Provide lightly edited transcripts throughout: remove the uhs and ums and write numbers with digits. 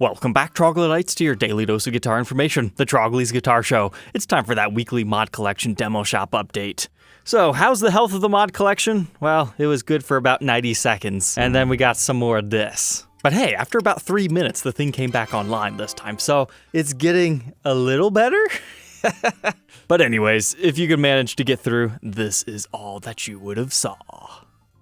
Welcome back, Troglodytes, to your daily dose of guitar information, the Trogly's Guitar Show. It's time for that weekly mod collection demo shop update. So, how's the health of the mod collection? Well, it was good for about 90 seconds, and then we got some more of this. But hey, after about 3 minutes, the thing came back online this time, so it's getting a little better? But anyways, if you could manage to get through, this is all that you would have saw.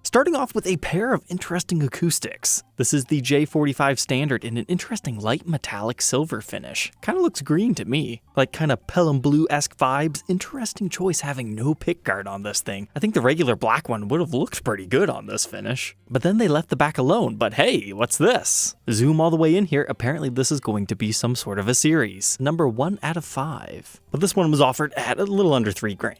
Starting off with a pair of interesting acoustics. This is the J45 Standard in an interesting light metallic silver finish. Kind of looks green to me, like kind of Pelham Blue-esque vibes. Interesting choice having no pickguard on this thing. I think the regular black one would have looked pretty good on this finish. But then they left the back alone, but hey, what's this? Zoom all the way in here, apparently this is going to be some sort of a series. Number 1 out of 5. But this one was offered at a little under $3,000.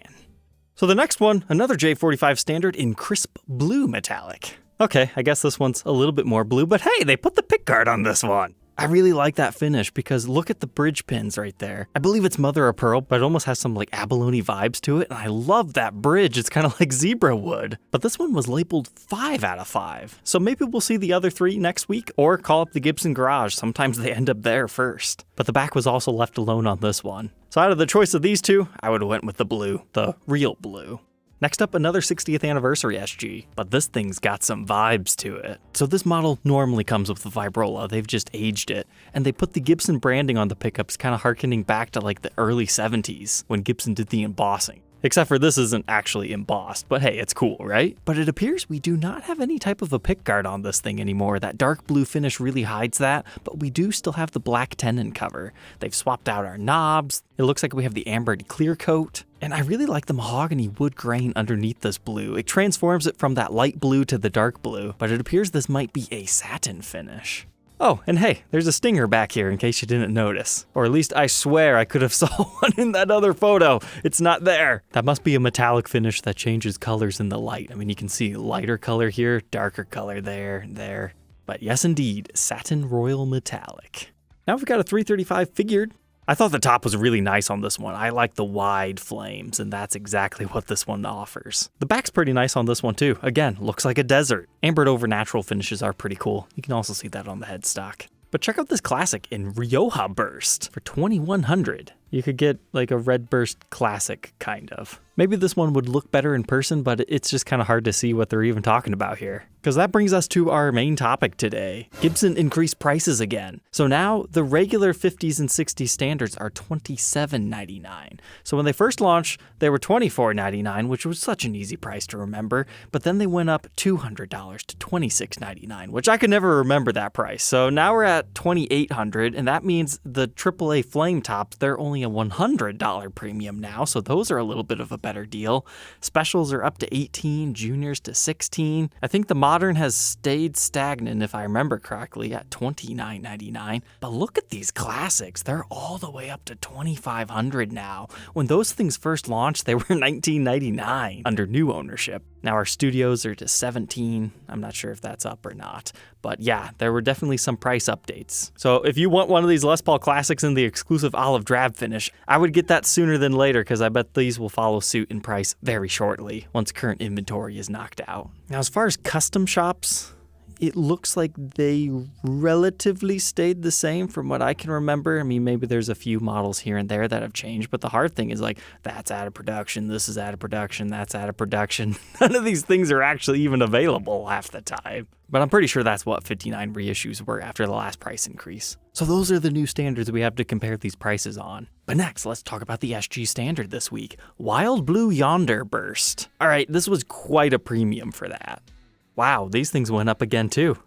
So the next one, another J45 Standard in crisp blue metallic. Okay, I guess this one's a little bit more blue, but hey, they put the pickguard on this one. I really like that finish because look at the bridge pins right there. I believe it's mother of pearl, but it almost has some like abalone vibes to it, and I love that bridge. It's kind of like zebra wood. But this one was labeled 5 out of 5. So maybe we'll see the other 3 next week, or call up the Gibson garage. Sometimes they end up there first. But the back was also left alone on this one. So out of the choice of these two, I would have went with the blue, the real blue. Next up, another 60th anniversary SG, but this thing's got some vibes to it. So this model normally comes with the vibrola, they've just aged it, and they put the Gibson branding on the pickups, kind of harkening back to like the early 70s when Gibson did the embossing. Except for this isn't actually embossed, but hey, it's cool, right? But it appears we do not have any type of a pickguard on this thing anymore. That dark blue finish really hides that, but we do still have the black tenon cover. They've swapped out our knobs. It looks like we have the ambered clear coat. And I really like the mahogany wood grain underneath this blue. It transforms it from that light blue to the dark blue, but it appears this might be a satin finish. Oh, and hey, there's a stinger back here in case you didn't notice. Or at least I swear I could have saw one in that other photo. It's not there. That must be a metallic finish that changes colors in the light. I mean, you can see lighter color here, darker color there. But yes, indeed, satin royal metallic. Now we've got a 335 figured. I thought the top was really nice on this one. I like the wide flames, and that's exactly what this one offers. The back's pretty nice on this one too. Again, looks like a desert. Ambered over natural finishes are pretty cool. You can also see that on the headstock. But check out this classic in Rioja Burst for $2,100. You could get like a Red Burst classic, kind of. Maybe this one would look better in person, but it's just kind of hard to see what they're even talking about here. Because that brings us to our main topic today. Gibson increased prices again. So now the regular 50s and 60s standards are $27.99. So when they first launched, they were $24.99, which was such an easy price to remember. But then they went up $200 to $26.99, which I could never remember that price. So now we're at $2,800, and that means the AAA flame tops, they're only a $100 premium now, so those are a little bit of a better deal. Specials are up to $18, juniors to $16. I think the modern has stayed stagnant, if I remember correctly, at $29.99. But look at these classics. They're all the way up to $2,500 now. When those things first launched, they were $19.99 under new ownership. Now our studios are to $17. I'm not sure if that's up or not. But yeah, there were definitely some price updates. So if you want one of these Les Paul Classics in the exclusive olive drab finish, I would get that sooner than later because I bet these will follow suit in price very shortly once current inventory is knocked out. Now as far as custom shops, it looks like they relatively stayed the same from what I can remember. I mean, maybe there's a few models here and there that have changed, but the hard thing is like, that's out of production, this is out of production, that's out of production. None of these things are actually even available half the time. But I'm pretty sure that's what 59 reissues were after the last price increase. So those are the new standards we have to compare these prices on. But next, let's talk about the SG standard this week. Wild Blue Yonder Burst. All right, this was quite a premium for that. Wow, these things went up again too.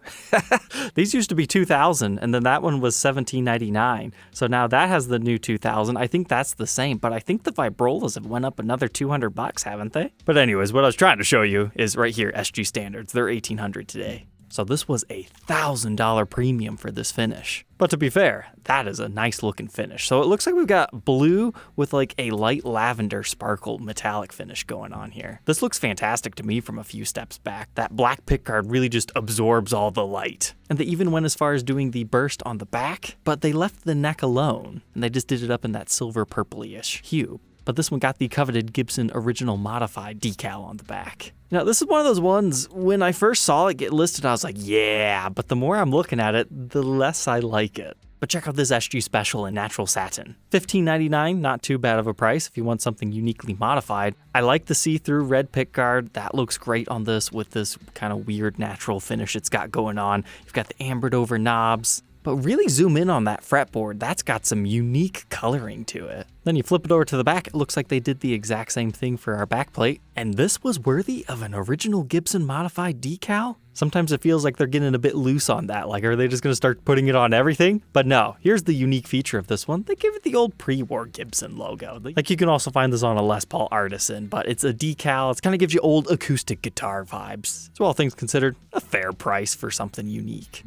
These used to be $2,000, and then that one was $17.99. So now that has the new $2,000. I think that's the same, but I think the vibrolas have went up another $200, haven't they? But anyways, what I was trying to show you is right here, SG standards. They're $1,800 today. So this was a $1,000 premium for this finish. But to be fair, that is a nice looking finish. So it looks like we've got blue with like a light lavender sparkle metallic finish going on here. This looks fantastic to me from a few steps back. That black pickguard really just absorbs all the light. And they even went as far as doing the burst on the back, but they left the neck alone. And they just did it up in that silver purpley-ish hue. but this one got the coveted Gibson Original Modified decal on the back. Now, this is one of those ones, when I first saw it get listed, I was like, yeah, but the more I'm looking at it, the less I like it. But check out this SG Special in natural satin. $15.99, not too bad of a price if you want something uniquely modified. I like the see-through red pickguard. That looks great on this with this kind of weird natural finish it's got going on. You've got the ambered over knobs. But really zoom in on that fretboard, that's got some unique coloring to it. Then you flip it over to the back, it looks like they did the exact same thing for our backplate. And this was worthy of an original Gibson modified decal? Sometimes it feels like they're getting a bit loose on that, like are they just gonna start putting it on everything? But no, here's the unique feature of this one. They give it the old pre-war Gibson logo. Like you can also find this on a Les Paul Artisan, but it's a decal. It kind of gives you old acoustic guitar vibes. So all things considered, a fair price for something unique.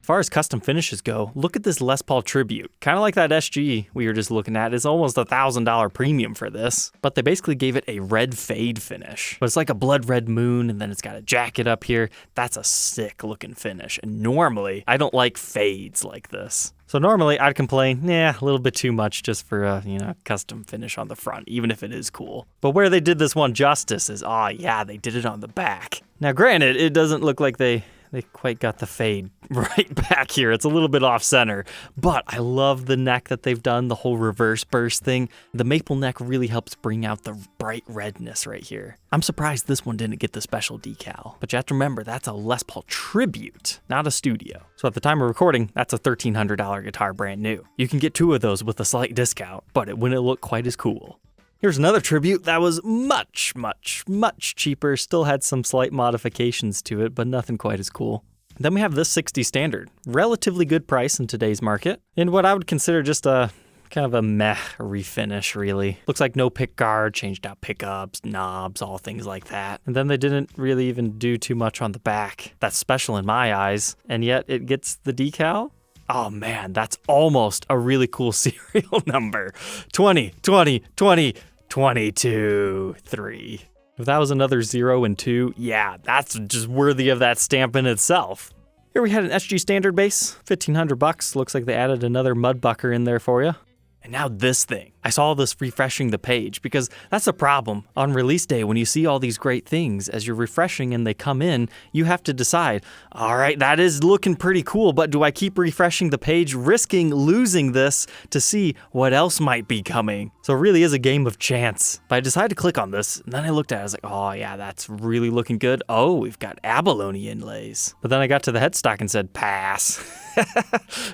As far as custom finishes go, look at this Les Paul Tribute. Kind of like that SG we were just looking at. It's almost $1,000 premium for this, but they basically gave it a red fade finish. But it's like a blood red moon, and then it's got a jacket up here. That's a sick looking finish. And normally, I don't like fades like this. So normally I'd complain, a little bit too much just for a, custom finish on the front, even if it is cool. But where they did this one justice is, they did it on the back. Now granted, it doesn't look like they quite got the fade right back here. It's a little bit off center, but I love the neck that they've done, the whole reverse burst thing. The maple neck really helps bring out the bright redness right here. I'm surprised this one didn't get the special decal, but you have to remember that's a Les Paul Tribute, not a studio. So at the time of recording, that's a $1,300 guitar brand new. You can get 2 of those with a slight discount, but it wouldn't look quite as cool. Here's another Tribute that was much, much, much cheaper, still had some slight modifications to it, but nothing quite as cool. Then we have this 60 Standard, relatively good price in today's market, and what I would consider just a kind of a meh refinish, really. Looks like no pick guard, changed out pickups, knobs, all things like that. And then they didn't really even do too much on the back. That's special in my eyes, and yet it gets the decal? Oh man, that's almost a really cool serial number. 20, 20, 20, 22, 3. If that was another 0 and 2, yeah, that's just worthy of that stamp in itself. Here we had an SG Standard bass, $1,500. Looks like they added another mudbucker in there for you. And now this thing. I saw this refreshing the page because that's a problem. On release day, when you see all these great things, as you're refreshing and they come in, you have to decide, all right, that is looking pretty cool, but do I keep refreshing the page, risking losing this to see what else might be coming? So it really is a game of chance. But I decided to click on this, and then I looked at it, I was like, oh yeah, that's really looking good. Oh, we've got abalone inlays. But then I got to the headstock and said, pass.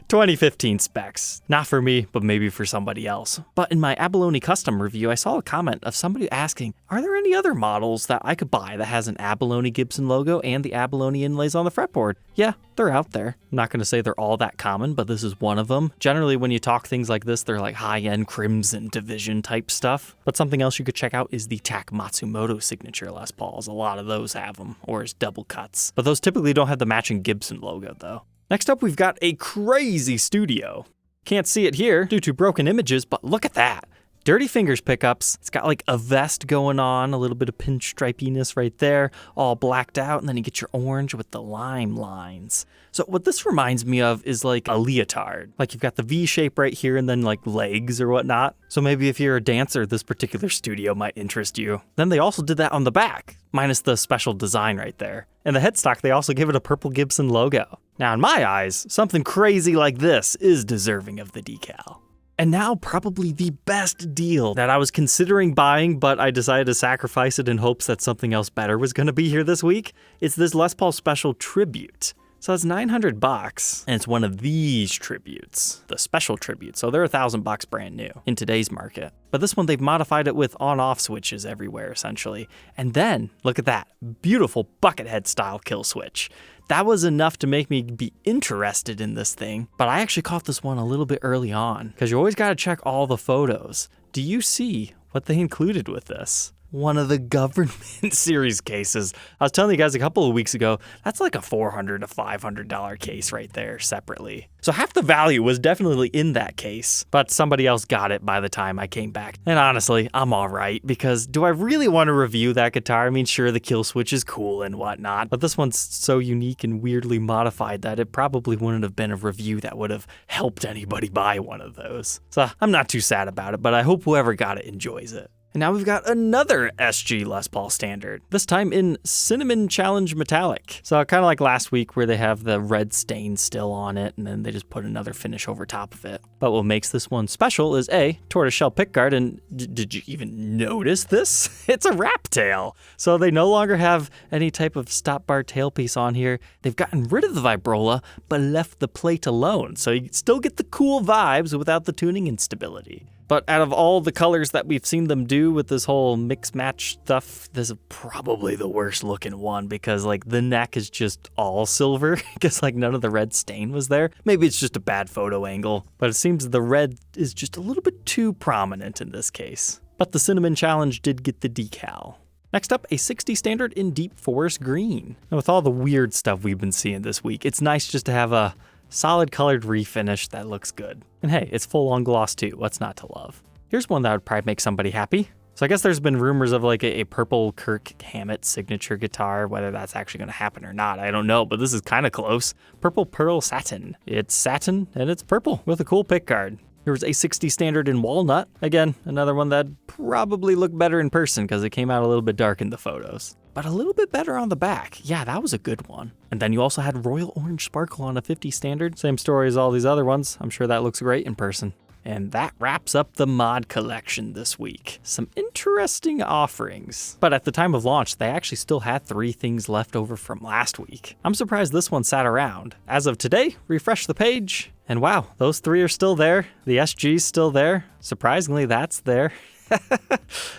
2015 specs. Not for me, but maybe for somebody else. But in my Abalone custom review, I saw a comment of somebody asking, are there any other models that I could buy that has an Abalone Gibson logo and the abalone inlays on the fretboard? Yeah, they're out there. I'm not going to say they're all that common, but this is one of them. Generally, when you talk things like this, they're like high-end Crimson Division type stuff. But something else you could check out is the TAC Matsumoto signature Les Pauls. A lot of those have them, or as double cuts. But those typically don't have the matching Gibson logo, though. Next up, we've got a crazy studio. Can't see it here due to broken images, but look at that. Dirty Fingers pickups. It's got like a vest going on, a little bit of pinstripiness right there, all blacked out, and then you get your orange with the lime lines. So what this reminds me of is like a leotard. Like you've got the V shape right here and then like legs or whatnot. So maybe if you're a dancer, this particular studio might interest you. Then they also did that on the back, minus the special design right there. And the headstock, they also give it a purple Gibson logo. Now in my eyes, something crazy like this is deserving of the decal. And now probably the best deal that I was considering buying, but I decided to sacrifice it in hopes that something else better was going to be here this week. It's this Les Paul Special Tribute. So it's $900, and it's one of these tributes, the special tribute. So they're $1,000 brand new in today's market. But this one, they've modified it with on-off switches everywhere, essentially. And then, look at that, beautiful buckethead style kill switch. That was enough to make me be interested in this thing, but I actually caught this one a little bit early on, because you always got to check all the photos. Do you see what they included with this? one of the government series cases. I was telling you guys a couple of weeks ago, that's like a $400 to $500 case right there separately. So half the value was definitely in that case, but somebody else got it by the time I came back. And honestly, I'm all right, because do I really want to review that guitar? I mean, sure, the kill switch is cool and whatnot, but this one's so unique and weirdly modified that it probably wouldn't have been a review that would have helped anybody buy one of those. So I'm not too sad about it, but I hope whoever got it enjoys it. And now we've got another SG Les Paul standard, this time in Cinnamon Challenge Metallic. So kind of like last week where they have the red stain still on it and then they just put another finish over top of it. But what makes this one special is A, tortoiseshell pickguard, and did you even notice this? It's a wrap tail. So they no longer have any type of stop bar tailpiece on here. They've gotten rid of the vibrola, but left the plate alone. So you still get the cool vibes without the tuning instability. But out of all the colors that we've seen them do with this whole mix match stuff, this is probably the worst looking one because like the neck is just all silver because like none of the red stain was there. Maybe it's just a bad photo angle, but it seems the red is just a little bit too prominent in this case. But the Cinnamon Challenge did get the decal. Next up, a 60 standard in Deep Forest Green. And with all the weird stuff we've been seeing this week, it's nice just to have a solid colored refinish that looks good. And hey, it's full on gloss too, what's not to love? Here's one that would probably make somebody happy. So I guess there's been rumors of like a purple Kirk Hammett signature guitar, whether that's actually gonna happen or not, I don't know, but this is kind of close. Purple Pearl Satin. It's satin and it's purple with a cool pickguard. Here's a 60 standard in Walnut. Again, another one that probably looked better in person because it came out a little bit dark in the photos. But a little bit better on the back. Yeah, that was a good one. And then you also had Royal Orange Sparkle on a 50 standard. Same story as all these other ones. I'm sure that looks great in person. And that wraps up the mod collection this week. Some interesting offerings. But at the time of launch, they actually still had 3 things left over from last week. I'm surprised this one sat around. As of today, refresh the page, and wow, those 3 are still there. The SG's still there. Surprisingly, that's there.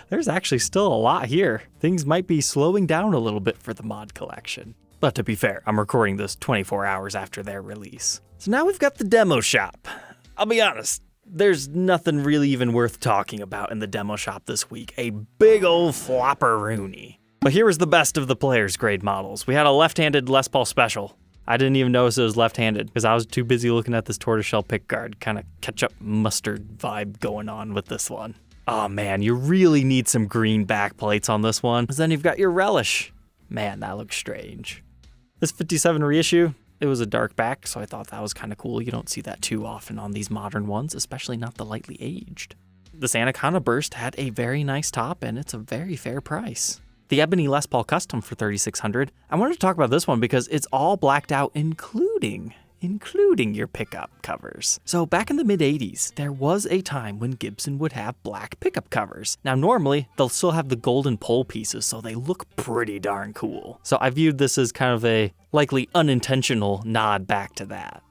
There's actually still a lot here. Things might be slowing down a little bit for the mod collection. But to be fair, I'm recording this 24 hours after their release. So now we've got the demo shop. I'll be honest, there's nothing really even worth talking about in the demo shop this week. A big old flopper-rooney. But here was the best of the player's grade models. We had a left-handed Les Paul Special. I didn't even notice it was left-handed because I was too busy looking at this tortoiseshell pickguard, kind of ketchup mustard vibe going on with this one. Oh man, you really need some green back plates on this one, because then you've got your relish. Man, that looks strange. This 57 reissue, it was a dark back, so I thought that was kind of cool. You don't see that too often on these modern ones, especially not the lightly aged. This Anaconda Burst had a very nice top, and it's a very fair price. The Ebony Les Paul Custom for $3,600. I wanted to talk about this one because it's all blacked out, including your pickup covers. So back in the mid-80s, there was a time when Gibson would have black pickup covers. Now normally, they'll still have the golden pole pieces, so they look pretty darn cool. So I viewed this as kind of a likely unintentional nod back to that.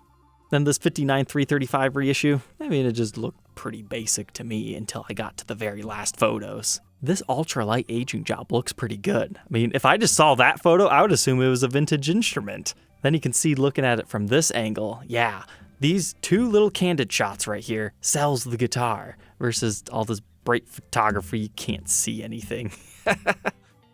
Then this 59 335 reissue, I mean, it just looked pretty basic to me until I got to the very last photos. This ultralight aging job looks pretty good. I mean, if I just saw that photo, I would assume it was a vintage instrument. Then you can see looking at it from this angle, yeah, these 2 little candid shots right here sells the guitar versus all this bright photography, you can't see anything.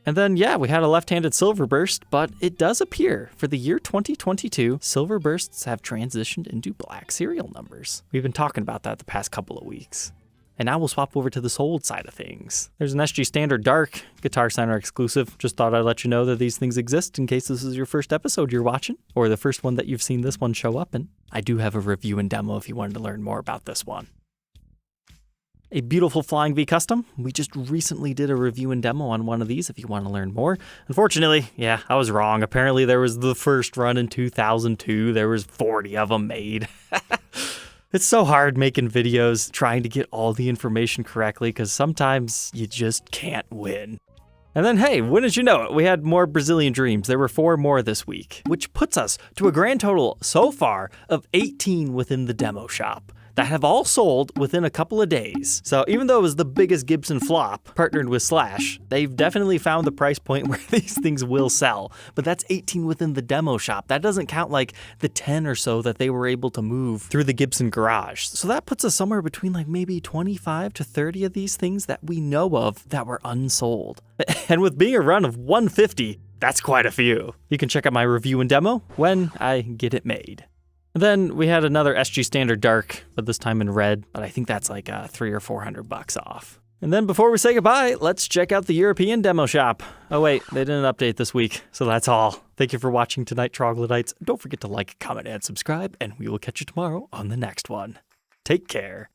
And then, yeah, we had a left-handed Silverburst, but it does appear for the year 2022, Silverbursts have transitioned into black serial numbers. We've been talking about that the past couple of weeks. And now we'll swap over to the sold side of things. There's an SG Standard Dark, Guitar Center exclusive. Just thought I'd let you know that these things exist in case this is your first episode you're watching, or the first one that you've seen this one show up in. I do have a review and demo if you wanted to learn more about this one. A beautiful Flying V Custom. We just recently did a review and demo on one of these if you want to learn more. Unfortunately, yeah, I was wrong. Apparently there was the first run in 2002. There was 40 of them made. It's so hard making videos, trying to get all the information correctly, because sometimes you just can't win. And then, hey, wouldn't you know it, we had more Brazilian Dreams. There were 4 more this week, which puts us to a grand total so far of 18 within the demo shop. that have all sold within a couple of days. So even though it was the biggest Gibson flop, partnered with Slash, they've definitely found the price point where these things will sell. But that's 18 within the demo shop. That doesn't count like the 10 or so that they were able to move through the Gibson garage. So that puts us somewhere between like maybe 25 to 30 of these things that we know of that were unsold. And with being a run of 150, that's quite a few. You can check out my review and demo when I get it made. Then we had another SG Standard Dark, but this time in red, but I think that's like $300 or $400 off. And then before we say goodbye, let's check out the European demo shop. Oh wait, they didn't update this week, so that's all. Thank you for watching tonight, Troglodytes. Don't forget to like, comment, and subscribe, and we will catch you tomorrow on the next one. Take care.